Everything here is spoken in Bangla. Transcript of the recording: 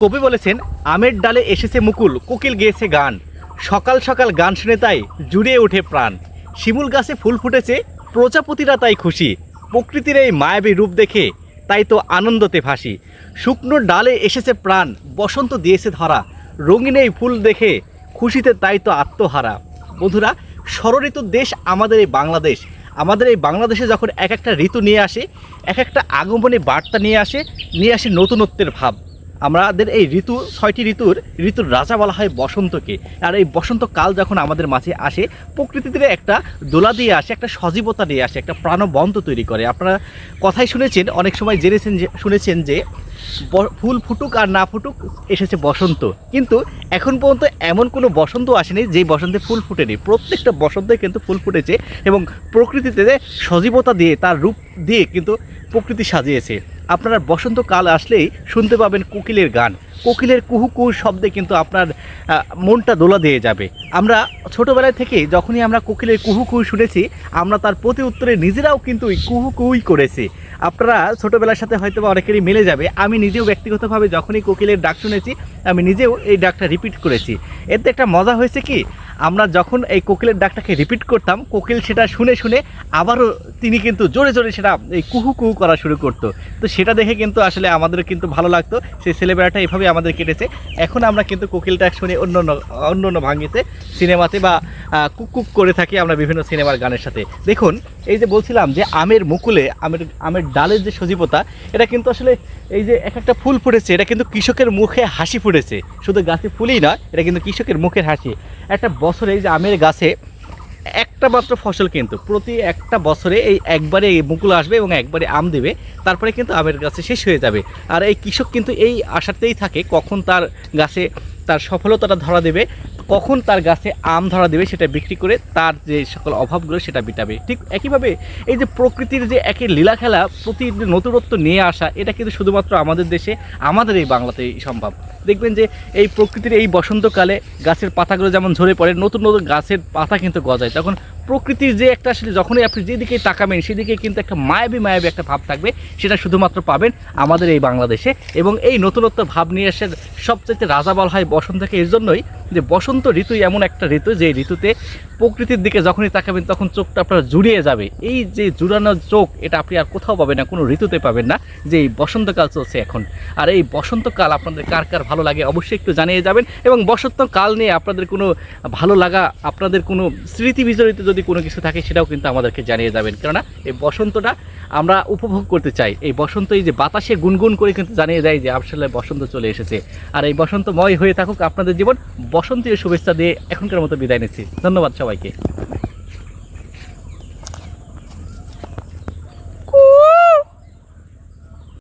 কবি বলেছেন, আমের ডালে এসেছে মুকুল, কোকিল গেয়েছে গান, সকাল সকাল গান শুনে তাই জুড়িয়ে ওঠে প্রাণ। শিমুল গাছে ফুল ফুটেছে, প্রজাপতিরা তাই খুশি, প্রকৃতির এই মায়াবী রূপ দেখে তাই তো আনন্দতে ভাসি। শুকনো ডালে এসেছে প্রাণ, বসন্ত দিয়েছে ধরা, রঙিন এই ফুল দেখে খুশিতে তাই তো আত্মহারা। বন্ধুরা, ষড়ঋতুর দেশ আমাদের এই বাংলাদেশ। আমাদের এই বাংলাদেশে যখন এক একটা ঋতু নিয়ে আসে, এক একটা আগমনী বার্তা নিয়ে আসে নতুনত্বের ভাব। আমাদের এই ছয়টি ঋতুর রাজা বলা হয় বসন্তকে। আর এই বসন্তকাল যখন আমাদের মাঝে আসে, প্রকৃতিতে একটা দোলা দিয়ে আসে, একটা সজীবতা দিয়ে আসে, একটা প্রাণবন্ত তৈরি করে। আপনারা কথাই শুনেছেন, অনেক সময় শুনেছেন যে ফুল ফুটুক আর না ফুটুক, এসেছে বসন্ত। কিন্তু এখন পর্যন্ত এমন কোনো বসন্ত আসেনি যেই বসন্তে ফুল ফুটেনি। প্রত্যেকটা বসন্তে কিন্তু ফুল ফুটেছে এবং প্রকৃতিতে সজীবতা দিয়ে, তার রূপ দিয়ে কিন্তু প্রকৃতি সাজিয়েছে। আপনারা বসন্তকাল আসলেই শুনতে পাবেন কোকিলের গান। কোকিলের কুহু কুহু শব্দে কিন্তু আপনার মনটা দোলা দিয়ে যাবে। আমরা ছোটোবেলায় থেকে যখনই আমরা কোকিলের কুহু কুহু শুনেছি, আমরা তার প্রতি উত্তরে নিজেরাও কিন্তু ওই কুহু কুহুই করেছি। আপনারা ছোটোবেলার সাথে হয়তো বা অনেকেরই মিলে যাবে। আমি নিজেও ব্যক্তিগতভাবে যখনই কোকিলের ডাক শুনেছি, আমি নিজেও এই ডাকটা রিপিট করেছি। এতে একটা মজা হয়েছে কি, আমরা যখন এই কোকিলের ডাকটাকে রিপিট করতাম, কোকিল সেটা শুনে শুনে আবারও তিনি কিন্তু জোরে জোরে সেটা এই কুহু কুহু করা শুরু করতো। তো সেটা দেখে কিন্তু আসলে আমাদের কিন্তু ভালো লাগতো। সেই ছেলেবেলাটা এভাবে আমাদের কেটেছে। এখন আমরা কিন্তু কোকিল ডাক শুনে অন্য ভাঙ্গিতে সিনেমাতে বা কুক কুক করে থাকি আমরা বিভিন্ন সিনেমার গানের সাথে। দেখুন, এই যে বলছিলাম যে আমের মুকুলে, আমের ডালের যে সজীবতা, এটা কিন্তু আসলে এই যে এক একটা ফুল ফুটেছে, এটা কিন্তু কৃষকের মুখে হাসি ফুটেছে। শুধু গাছে ফুলই নয়, এটা কিন্তু কৃষকের মুখের হাসি। একটা বছরে এই যে আমের গাছে একটা মাত্র ফসল, কিন্তু প্রতি একটা বছরে এই একবারে এই মুকুল আসবে এবং একবারে আম দেবে, তারপরে কিন্তু আমের গাছে শেষ হয়ে যাবে। আর এই কৃষক কিন্তু এই আশাতেই থাকে কখন তার গাছে তার সফলতাটা ধরা দেবে, কখন তার গাছে আম ধরা দেবে, সেটা বিক্রি করে তার যে সকল অভাবগুলো সেটা মেটাবে। ঠিক একইভাবে এই যে প্রকৃতির যে একের লীলা খেলা, প্রতিদিন নতুনত্ব নিয়ে আসা, এটা কিন্তু শুধুমাত্র আমাদের দেশে, আমাদের এই বাংলাতেই সম্ভব। দেখবেন যে এই প্রকৃতির এই বসন্তকালে গাছের পাতাগুলো যেমন ঝরে পড়ে, নতুন নতুন গাছের পাতা কিন্তু গজায়, তখন প্রকৃতির যে একটা আসলে যখনই আপনি যেদিকে তাকাবেন সেদিকে কিন্তু একটা মায়াবী একটা ভাব থাকবে। সেটা শুধুমাত্র পাবেন আমাদের এই বাংলাদেশে। এবং এই নতুনত্ব ভাব নিয়ে আসার সবচেয়ে রাজা বলা হয় বসন্তকে এর জন্যই যে বসন্ত ঋতুই এমন একটা ঋতু যে ঋতুতে প্রকৃতির দিকে যখনই তাকাবেন তখন চোখটা আপনার জুড়িয়ে যাবে। এই যে জুড়ানো চোখ, এটা আপনি আর কোথাও পাবেন না, কোনো ঋতুতে পাবেন না, যে এই বসন্তকাল চলছে এখন। আর এই বসন্তকাল আপনাদের কার কার ভালো লাগে অবশ্যই একটু জানিয়ে যাবেন। এবং বসন্তকাল নিয়ে আপনাদের কোনো ভালো লাগা, আপনাদের কোনো স্মৃতি বিজড়িত যদি কোনো কিছু থাকে, সেটাও কিন্তু আমাদেরকে জানিয়ে যাবেন। কেননা এই বসন্তটা আমরা উপভোগ করতে চাই। এই বসন্ত এই যে বাতাসে গুনগুন করে কিন্তু জানিয়ে দেয় যে আসলে বসন্ত চলে এসেছে। আর এই বসন্তময় হয়ে থাকুক আপনাদের জীবন। বসন্তীয় শুভেচ্ছা দিয়ে এখনকার মতো বিদায় নিচ্ছি। ধন্যবাদ সবাইকে।